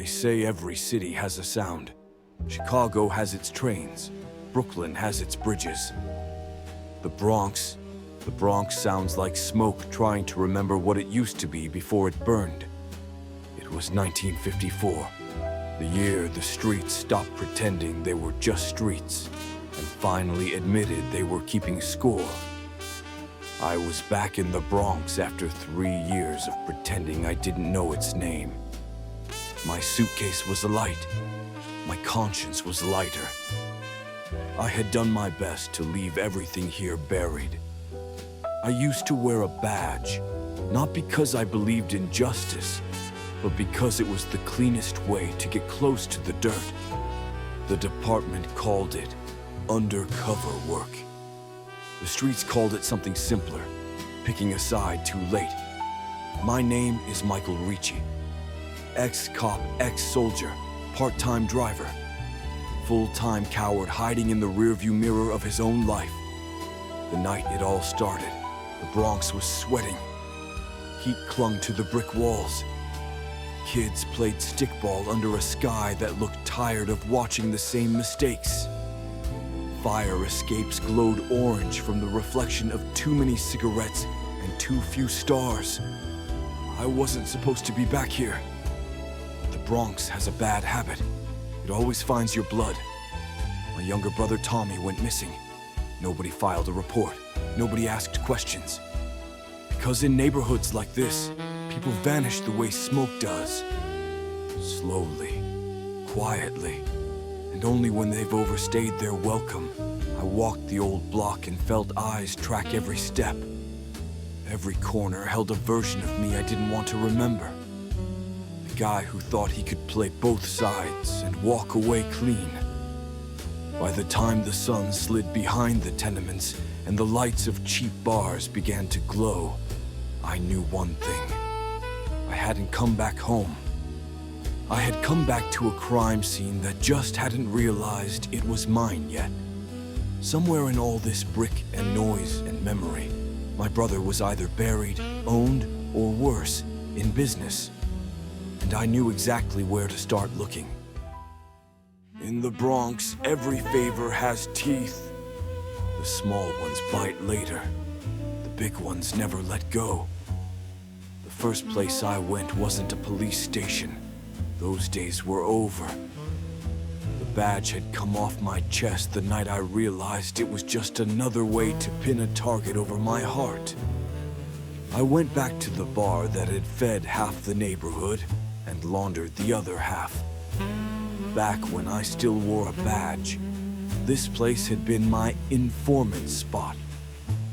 They say every city has a sound. Chicago has its trains. Brooklyn has its bridges. The Bronx sounds like smoke trying to remember what it used to be before it burned. It was 1954, the year the streets stopped pretending they were just streets and finally admitted they were keeping score. I was back in the Bronx after 3 years of pretending I didn't know its name. My suitcase was alight. My conscience was lighter. I had done my best to leave everything here buried. I used to wear a badge, not because I believed in justice, but because it was the cleanest way to get close to the dirt. The department called it undercover work. The streets called it something simpler, picking a side too late. My name is Michael Ricci. Ex-cop, ex-soldier, part-time driver. Full-time coward hiding in the rearview mirror of his own life. The night it all started, the Bronx was sweating. Heat clung to the brick walls. Kids played stickball under a sky that looked tired of watching the same mistakes. Fire escapes glowed orange from the reflection of too many cigarettes and too few stars. I wasn't supposed to be back here. The Bronx has a bad habit. It always finds your blood. My younger brother Tommy went missing. Nobody filed a report. Nobody asked questions. Because in neighborhoods like this, people vanish the way smoke does. Slowly, quietly, and only when they've overstayed their welcome. I walked the old block and felt eyes track every step. Every corner held a version of me I didn't want to remember. The guy who thought he could play both sides and walk away clean. By the time the sun slid behind the tenements and the lights of cheap bars began to glow, I knew one thing. I hadn't come back home. I had come back to a crime scene that just hadn't realized it was mine yet. Somewhere in all this brick and noise and memory, my brother was either buried, owned, or worse, in business. And I knew exactly where to start looking. In the Bronx, every favor has teeth. The small ones bite later. The big ones never let go. The first place I went wasn't a police station. Those days were over. The badge had come off my chest the night I realized it was just another way to pin a target over my heart. I went back to the bar that had fed half the neighborhood and laundered the other half. Back when I still wore a badge, this place had been my informant spot.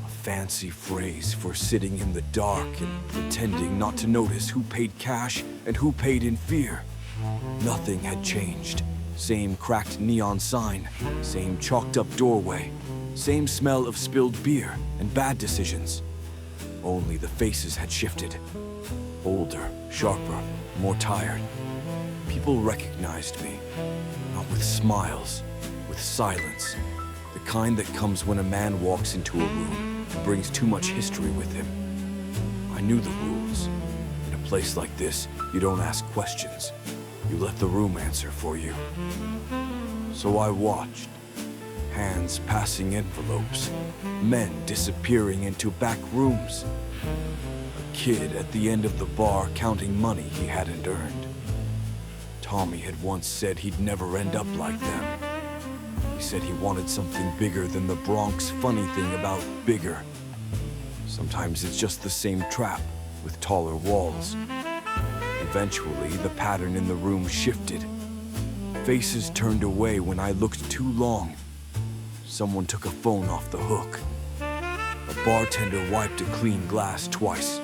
A fancy phrase for sitting in the dark and pretending not to notice who paid cash and who paid in fear. Nothing had changed. Same cracked neon sign, same chalked up doorway, same smell of spilled beer and bad decisions. Only the faces had shifted. Older, sharper, more tired. People recognized me, not with smiles, with silence. The kind that comes when a man walks into a room and brings too much history with him. I knew the rules. In a place like this, you don't ask questions. You let the room answer for you. So I watched. Hands passing envelopes. Men disappearing into back rooms. A kid at the end of the bar counting money he hadn't earned. Tommy had once said he'd never end up like them. He said he wanted something bigger than the Bronx. Funny thing about bigger. Sometimes it's just the same trap with taller walls. Eventually, the pattern in the room shifted. Faces turned away when I looked too long. Someone took a phone off the hook. A bartender wiped a clean glass twice.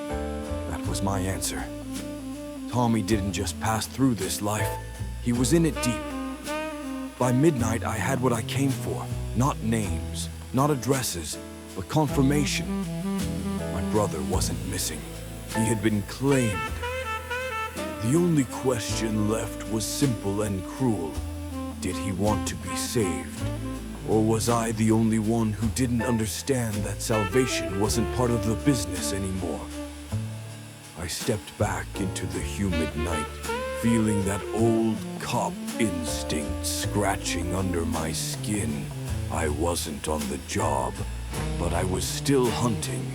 That was my answer. Tommy didn't just pass through this life. He was in it deep. By midnight, I had what I came for. Not names, not addresses, but confirmation. My brother wasn't missing. He had been claimed. The only question left was simple and cruel. Did he want to be saved? Or was I the only one who didn't understand that salvation wasn't part of the business anymore? I stepped back into the humid night, feeling that old cop instinct scratching under my skin. I wasn't on the job, but I was still hunting.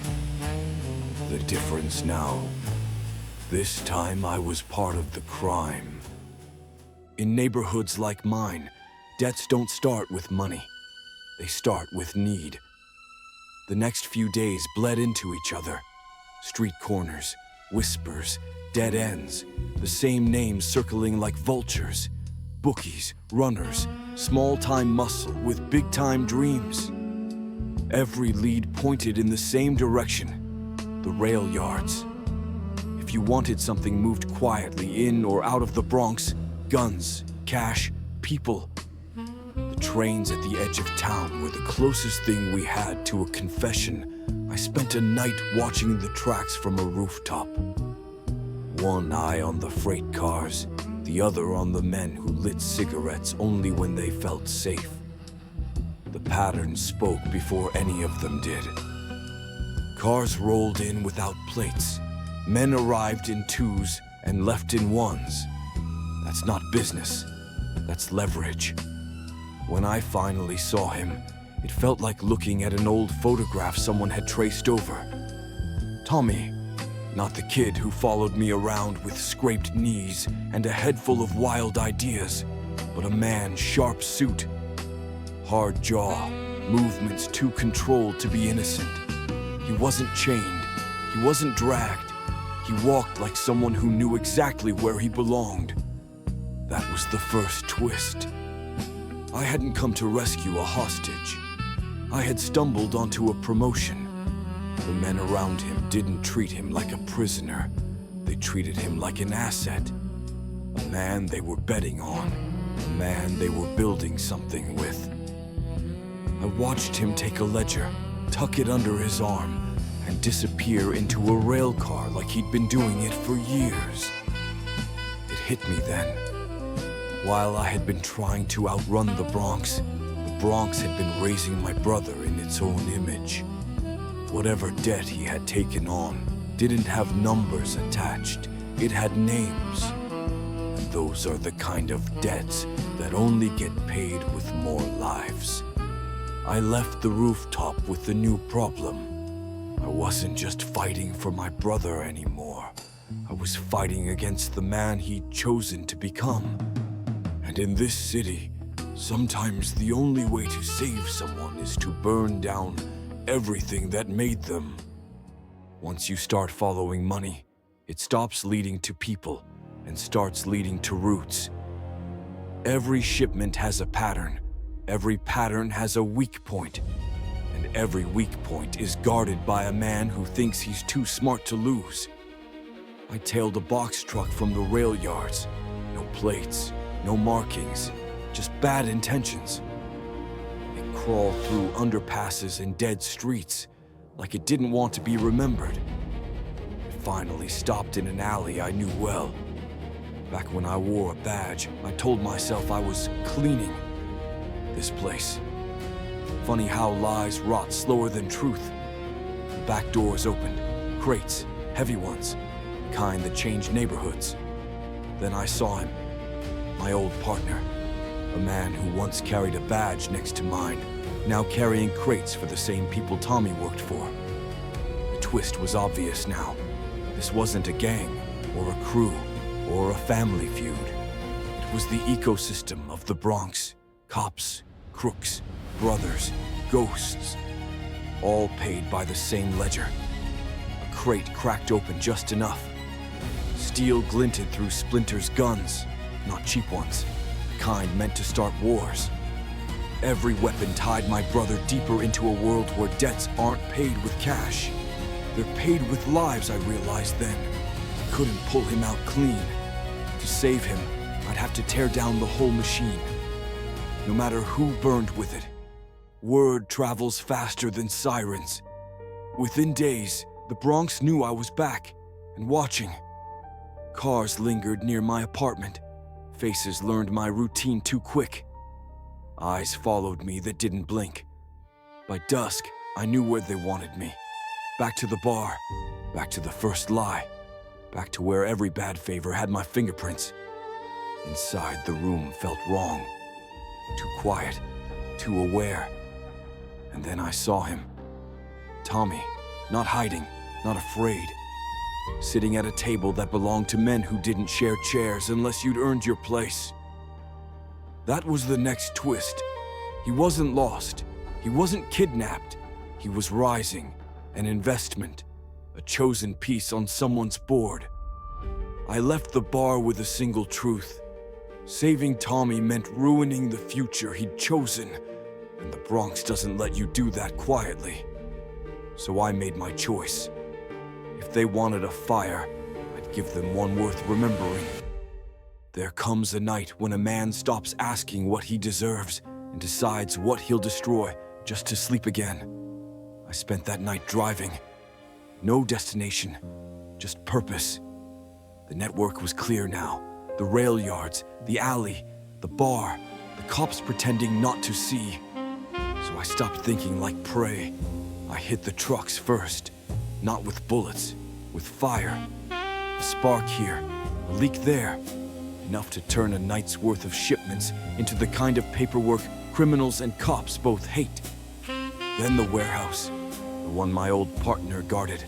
The difference now, this time I was part of the crime. In neighborhoods like mine, debts don't start with money. They start with need. The next few days bled into each other. Street corners, whispers, dead ends, the same names circling like vultures. Bookies, runners, small-time muscle with big-time dreams. Every lead pointed in the same direction, the rail yards. If you wanted something moved quietly in or out of the Bronx, guns, cash, people. The trains at the edge of town were the closest thing we had to a confession. I spent a night watching the tracks from a rooftop. One eye on the freight cars, the other on the men who lit cigarettes only when they felt safe. The pattern spoke before any of them did. Cars rolled in without plates. Men arrived in twos and left in ones. That's not business. That's leverage. When I finally saw him, it felt like looking at an old photograph someone had traced over. Tommy, not the kid who followed me around with scraped knees and a head full of wild ideas, but a man, sharp suit, hard jaw, movements too controlled to be innocent. He wasn't chained. He wasn't dragged. He walked like someone who knew exactly where he belonged. That was the first twist. I hadn't come to rescue a hostage. I had stumbled onto a promotion. The men around him didn't treat him like a prisoner. They treated him like an asset. A man they were betting on. A man they were building something with. I watched him take a ledger, tuck it under his arm, and disappear into a rail car like he'd been doing it for years. It hit me then. While I had been trying to outrun the Bronx had been raising my brother in its own image. Whatever debt he had taken on didn't have numbers attached. It had names. And those are the kind of debts that only get paid with more lives. I left the rooftop with the new problem. I wasn't just fighting for my brother anymore. I was fighting against the man he'd chosen to become. And in this city, sometimes the only way to save someone is to burn down everything that made them. Once you start following money, it stops leading to people and starts leading to roots. Every shipment has a pattern. Every pattern has a weak point. And every weak point is guarded by a man who thinks he's too smart to lose. I tailed a box truck from the rail yards. No plates, no markings, just bad intentions. It crawled through underpasses and dead streets, like it didn't want to be remembered. It finally stopped in an alley I knew well. Back when I wore a badge, I told myself I was cleaning this place. Funny how lies rot slower than truth. The back doors opened, crates, heavy ones, the kind that changed neighborhoods. Then I saw him. My old partner, a man who once carried a badge next to mine, now carrying crates for the same people Tommy worked for. The twist was obvious now. This wasn't a gang, or a crew, or a family feud. It was the ecosystem of the Bronx. Cops, crooks, brothers, ghosts, all paid by the same ledger. A crate cracked open just enough. Steel glinted through Splinter's guns. Not cheap ones, the kind meant to start wars. Every weapon tied my brother deeper into a world where debts aren't paid with cash. They're paid with lives, I realized then. I couldn't pull him out clean. To save him, I'd have to tear down the whole machine. No matter who burned with it. Word travels faster than sirens. Within days, the Bronx knew I was back and watching. Cars lingered near my apartment. Faces learned my routine too quick. Eyes followed me that didn't blink. By dusk, I knew where they wanted me. Back to the bar, back to the first lie, back to where every bad favor had my fingerprints. Inside, the room felt wrong. Too quiet, too aware. And then I saw him. Tommy, not hiding, not afraid. Sitting at a table that belonged to men who didn't share chairs unless you'd earned your place. That was the next twist. He wasn't lost. He wasn't kidnapped. He was rising, an investment, a chosen piece on someone's board. I left the bar with a single truth. Saving Tommy meant ruining the future he'd chosen, and the Bronx doesn't let you do that quietly. So I made my choice. If they wanted a fire, I'd give them one worth remembering. There comes a night when a man stops asking what he deserves and decides what he'll destroy just to sleep again. I spent that night driving. No destination, just purpose. The network was clear now. The rail yards, the alley, the bar, the cops pretending not to see. So I stopped thinking like prey. I hit the trucks first, not with bullets, with fire. A spark here, a leak there. Enough to turn a night's worth of shipments into the kind of paperwork criminals and cops both hate. Then the warehouse, the one my old partner guarded.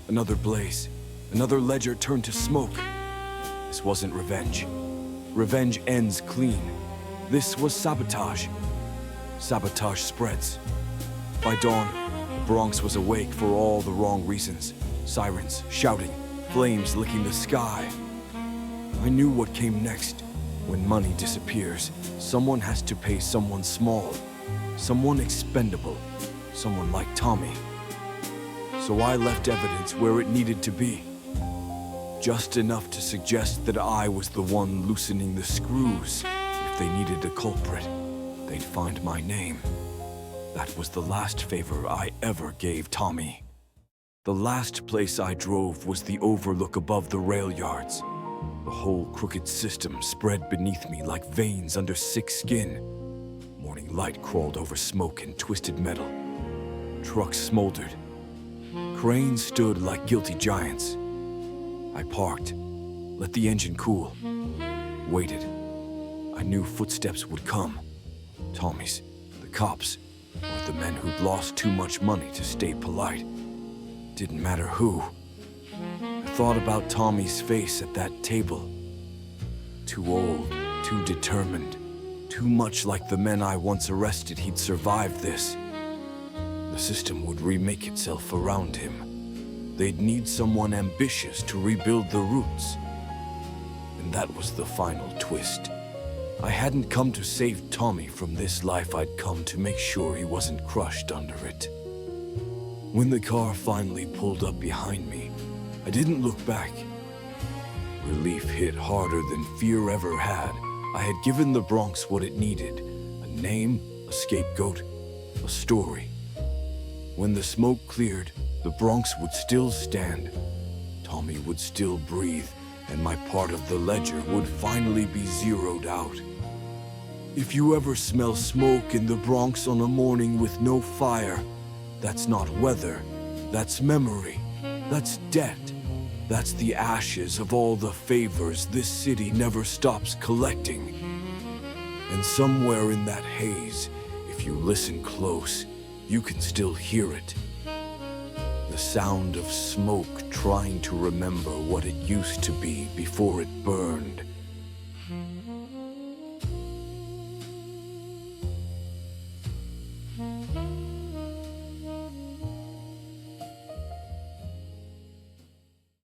Another blaze, another ledger turned to smoke. This wasn't revenge. Revenge ends clean. This was sabotage. Sabotage spreads. By dawn, the Bronx was awake for all the wrong reasons. Sirens, shouting, flames licking the sky. I knew what came next. When money disappears, someone has to pay someone small, someone expendable, someone like Tommy. So I left evidence where it needed to be. Just enough to suggest that I was the one loosening the screws. If they needed a culprit, they'd find my name. That was the last favor I ever gave Tommy. The last place I drove was the overlook above the rail yards. The whole crooked system spread beneath me like veins under sick skin. Morning light crawled over smoke and twisted metal. Trucks smoldered. Cranes stood like guilty giants. I parked, let the engine cool, waited. I knew footsteps would come. Tommy's, the cops, or the men who'd lost too much money to stay polite. Didn't matter who. I thought about Tommy's face at that table. Too old, too determined, too much like the men I once arrested he'd survived this. The system would remake itself around him. They'd need someone ambitious to rebuild the roots. And that was the final twist. I hadn't come to save Tommy from this life. I'd come to make sure he wasn't crushed under it. When the car finally pulled up behind me, I didn't look back. Relief hit harder than fear ever had. I had given the Bronx what it needed: a name, a scapegoat, a story. When the smoke cleared, the Bronx would still stand. Tommy would still breathe, and my part of the ledger would finally be zeroed out. If you ever smell smoke in the Bronx on a morning with no fire, that's not weather, that's memory, that's debt. That's the ashes of all the favors this city never stops collecting. And somewhere in that haze, if you listen close, you can still hear it. The sound of smoke trying to remember what it used to be before it burned.